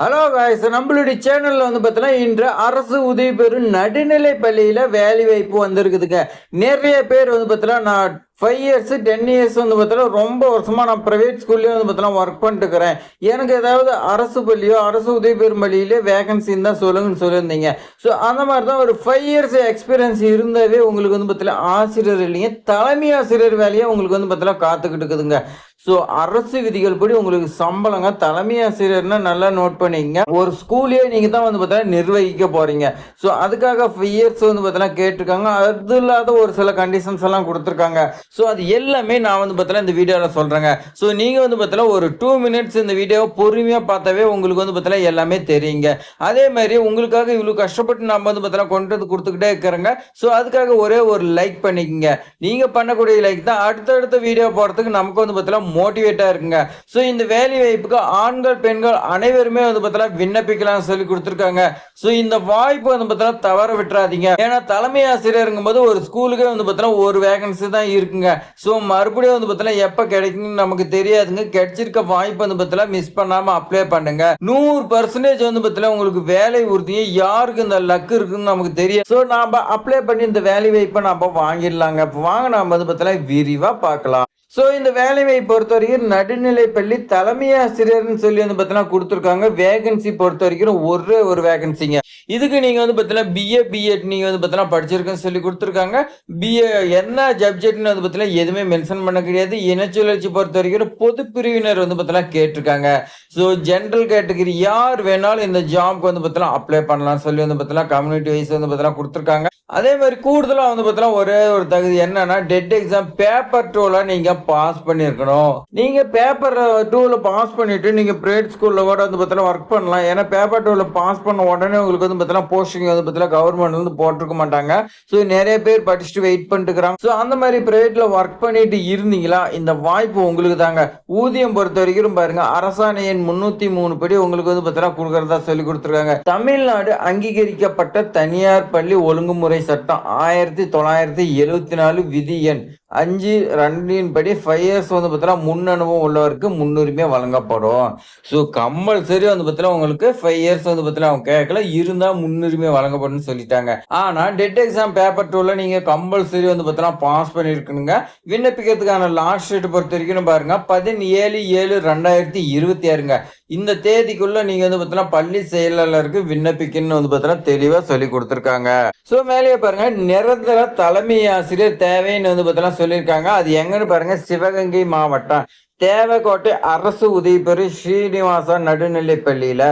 Hello guys, நம்மளுடைய சேனல்ல பார்த்தீங்கன்னா இன்று அரசு உதவி பெறும் நடுநிலை பள்ளியில வேலை வாய்ப்பு வந்திருக்குதுங்க. நிறைய பேர் பார்த்தீங்கன்னா நான் 5 இயர்ஸ் 10 இயர்ஸ் பார்த்தீங்கன்னா ரொம்ப வருஷமா நான் பிரைவேட் ஸ்கூல்லயே பார்த்தீங்கன்னா ஒர்க் பண்ணிட்டு இருக்கிறேன். எனக்கு ஏதாவது அரசு பள்ளியோ அரசு உதவி பெறும் பள்ளியிலே வேகன்சி இருந்தா சொல்லுங்கன்னு சொல்லியிருந்தீங்க. ஸோ அந்த மாதிரி தான் ஒரு 5 இயர்ஸ் எக்ஸ்பீரியன்ஸ் இருந்தாவே உங்களுக்கு பார்த்தீங்கன்னா ஆசிரியர் இல்லைங்க, தலைமை ஆசிரியர் வேலையை உங்களுக்கு பார்த்தீங்கன்னா காத்துக்கிட்டு இருக்குதுங்க. ஸோ அரசு விதிகள் படி உங்களுக்கு சம்பளங்க, தலைமை ஆசிரியர்னா நல்லா நோட் பண்ணிக்கங்க. ஒரு ஸ்கூலே நீங்க தான் பார்த்தீங்கன்னா நிர்வகிக்க போறீங்க. ஸோ அதுக்காக 5 இயர்ஸ் பார்த்தீங்கன்னா கேட்டிருக்காங்க. அது இல்லாத ஒரு சில கண்டிஷன்ஸ் எல்லாம் கொடுத்துருக்காங்க. ஸோ அது எல்லாமே நான் பார்த்தீங்கன்னா இந்த வீடியோவில் சொல்றேங்க. ஸோ நீங்க பார்த்தீங்கன்னா ஒரு 2 மினிட்ஸ் இந்த வீடியோவை பொறுமையா பார்த்தாவே உங்களுக்கு பார்த்தீங்கன்னா எல்லாமே தெரியுங்க. அதே மாதிரி உங்களுக்காக இவ்வளவு கஷ்டப்பட்டு நம்ம பார்த்தீங்கன்னா கொண்டு வந்து கொடுத்துக்கிட்டே இருக்கிறேங்க. ஸோ அதுக்காக ஒரே ஒரு லைக் பண்ணிக்கங்க. நீங்க பண்ணக்கூடிய லைக் தான் அடுத்தடுத்த வீடியோ போறதுக்கு நமக்கு பார்த்தீங்கன்னா மோட்டிவேட்டா இருக்குங்க. சோ இந்த வேலை வாய்ப்புக்கு ஆண்கள் பெண்கள் அனைவருமே பார்த்தீங்கன்னா விண்ணப்பிக்கலாம் சொல்லி கொடுத்துருக்காங்க. சோ இந்த வாய்ப்பு பார்த்தீங்கன்னா தவற விட்டுறாதீங்க. ஏன்னா தலைமை ஆசிரியருங்கும் போது ஒரு ஸ்கூலுக்கே பார்த்தீங்கன்னா ஒரு வேகன்சி தான் இருக்குங்க. சோ மறுபடியும் பார்த்தீங்கன்னா எப்ப கிடைக்குன்னு நமக்கு தெரியாதுங்க. கிடைச்சிருக்க வாய்ப்பு பார்த்தீங்கன்னா மிஸ் பண்ணாம அப்ளை பண்ணுங்க. 100% பார்த்தீங்கன்னா உங்களுக்கு வேலை உறுதியை யாருக்கு இந்த லக் இருக்குன்னு நமக்கு தெரியும். சோ நாம அப்ளை பண்ணி இந்த வேலை வாய்ப்பை நாம வாங்கிடலாங்க. வாங்க நாம பார்த்தீங்கன்னா விரிவா பார்க்கலாம். ஸோ இந்த வேலையை பொறுத்த வரைக்கும் நடுநிலை பள்ளி தலைமை ஆசிரியர்னு சொல்லி பார்த்தீங்கன்னா கொடுத்துருக்காங்க. வேகன்சி பொறுத்த வரைக்கும் ஒரே ஒரு வேகன்சிங்க. இதுக்கு நீங்க பார்த்தீங்கன்னா பிஏ பிஎட் நீங்க பார்த்தீங்கன்னா படிச்சிருக்கேன்னு சொல்லி கொடுத்துருக்காங்க. பிஏ என்ன சப்ஜெக்ட்னு பார்த்தீங்கன்னா எதுவுமே மென்ஷன் பண்ண கிடையாது. இனச்சுழற்சி பொறுத்த வரைக்கும் பொது பிரிவினர் பார்த்தீங்கன்னா கேட்டிருக்காங்க. ஸோ ஜென்ரல் கேட்டகரி யார் வேணாலும் இந்த ஜாப்க்கு பார்த்தீங்கன்னா அப்ளை பண்ணலாம் சொல்லி பார்த்தீங்கன்னா கம்யூனிட்டி வைஸ் பார்த்தீங்கன்னா கொடுத்துருக்காங்க. அதே மாதிரி கூடுதலா பார்த்தீங்கன்னா ஒரே ஒரு தகுதி என்னன்னா டெட் எக்ஸாம் பேப்பர் 2ல நீங்க பாஸ் பண்ணிருக்கணும். நீங்க பேப்பர் 2ல பாஸ் பண்ணிட்டு நீங்க பிரைவேட் ஸ்கூல்ல கூட பார்த்தீங்கன்னா ஒர்க் பண்ணலாம். ஏன்னா பேப்பர் 2ல பாஸ் பண்ண உடனே உங்களுக்கு பார்த்தீங்கன்னா போஸ்டிங் பார்த்தீங்கன்னா கவர்மெண்ட்ல போட்டிருக்க மாட்டாங்க. ஸோ நிறைய பேர் படிச்சுட்டு வெயிட் பண்ணிட்டு இருக்காங்க. ஸோ அந்த மாதிரி பிரைவேட்ல ஒர்க் பண்ணிட்டு இருந்தீங்களா, இந்த வாய்ப்பு உங்களுக்கு தாங்க. ஊதியம் பொறுத்த வரைக்கும் பாருங்க, அரசாணை எண் 303 படி உங்களுக்கு பார்த்தீங்கன்னா கொடுக்கறதா சொல்லி கொடுத்துருக்காங்க. தமிழ்நாடு அங்கீகரிக்கப்பட்ட தனியார் பள்ளி ஒழுங்குமுறை சட்டம் 1974 விதி எண் 5(2) படி 5 இயர்ஸ் பார்த்தீங்கன்னா முன் அனுபவம் உள்ளவருக்கு முன்னுரிமை வழங்கப்படும். ஸோ கம்பல்சரி பார்த்தீங்கன்னா உங்களுக்கு 5 இயர்ஸ் பார்த்தீங்கன்னா அவங்க கேட்கல, இருந்தா முன்னுரிமை வழங்கப்படும் சொல்லிட்டாங்க. ஆனா டெட் எக்ஸாம் பேப்பர் 2ல நீங்க கம்பல்சரி பார்த்தீங்கன்னா பாஸ் பண்ணிருக்கணுங்க. விண்ணப்பிக்கிறதுக்கான லாஸ்ட் டேட் பொறுத்த வரைக்கும் பாருங்க 17/7/2026ங்க. இந்த தேதிக்குள்ள நீங்க பார்த்தீங்கன்னா பள்ளி செயலாளருக்கு விண்ணப்பிக்கணும்னு பார்த்தீங்கன்னா தெளிவா சொல்லி கொடுத்துருக்காங்க. சோ மேலேயே பாருங்க, நிரந்தர தலைமை ஆசிரியர் தேவைன்னு பார்த்தீங்கன்னா சொல்லியிருக்காங்க. அது எங்கன்னு பாருங்க, சிவகங்கை மாவட்டம் தேவக்கோட்டை அரசு உதவி பெறும் ஸ்ரீனிவாசா நடுநிலை பள்ளியில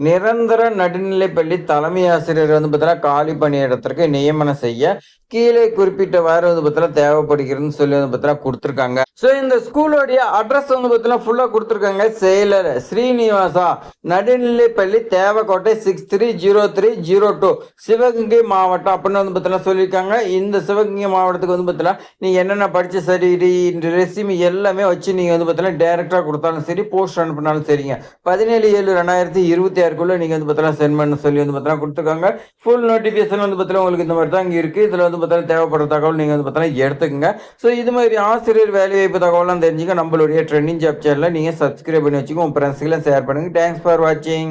நிரந்தர நடுநிலை பள்ளி தலைமை ஆசிரியர் பார்த்தீங்கன்னா காலி பணியிடத்திற்கு நியமனம் செய்ய கீழே குறிப்பிட்டவாறு பார்த்தீங்கன்னா தேவைப்படுகிறதுன்னு சொல்லி பார்த்தீங்கன்னா கொடுத்துருக்காங்க. ஸோ இந்த ஸ்கூலோடைய அட்ரஸ் பார்த்தீங்கன்னா ஃபுல்லா கொடுத்துருக்காங்க. செயலர் ஸ்ரீனிவாசா நடுநிலை பள்ளி தேவக்கோட்டை 630302 சிவகங்கை மாவட்டம் அப்படின்னு பார்த்தீங்கன்னா சொல்லியிருக்காங்க. இந்த சிவகங்கை மாவட்டத்துக்கு பார்த்தீங்கன்னா நீங்க என்னென்ன படிச்ச சரி ரெசிமி எல்லாமே வச்சு நீங்க பார்த்தீங்கன்னா டைரக்டா கொடுத்தாலும் சரி, போஸ்ட் அனுப்பினாலும் சரிங்க. 17/7/2026 நீங்க பார்த்தீங்கன்னா சென்ட் பண்ண சொல்லி பார்த்தீங்கன்னா கொடுத்துருக்காங்க. ஃபுல் நோட்டிபிகேஷன் பார்த்தீங்கன்னா உங்களுக்கு இந்த மாதிரி தான் இங்க இருக்கு. இதுல பார்த்தீங்கன்னா தேவைப்படுற தகவல் நீங்க பார்த்தீங்கன்னா எடுத்துக்கங்க. ஸோ இது மாதிரி ஆசிரியர் வேலை வாய்ப்பு தகவலாம் தெரிஞ்சுக்க நம்மளுடைய ட்ரெண்டிங் ஜாப் சேனலை நீங்க சப்ஸ்கிரைப் பண்ணி வச்சுக்கோங்க. உங்க ஃப்ரெண்ட்ஸ்க்கு ஷேர் பண்ணுங்க. தேங்க்ஸ் ஃபார் வாட்சிங்.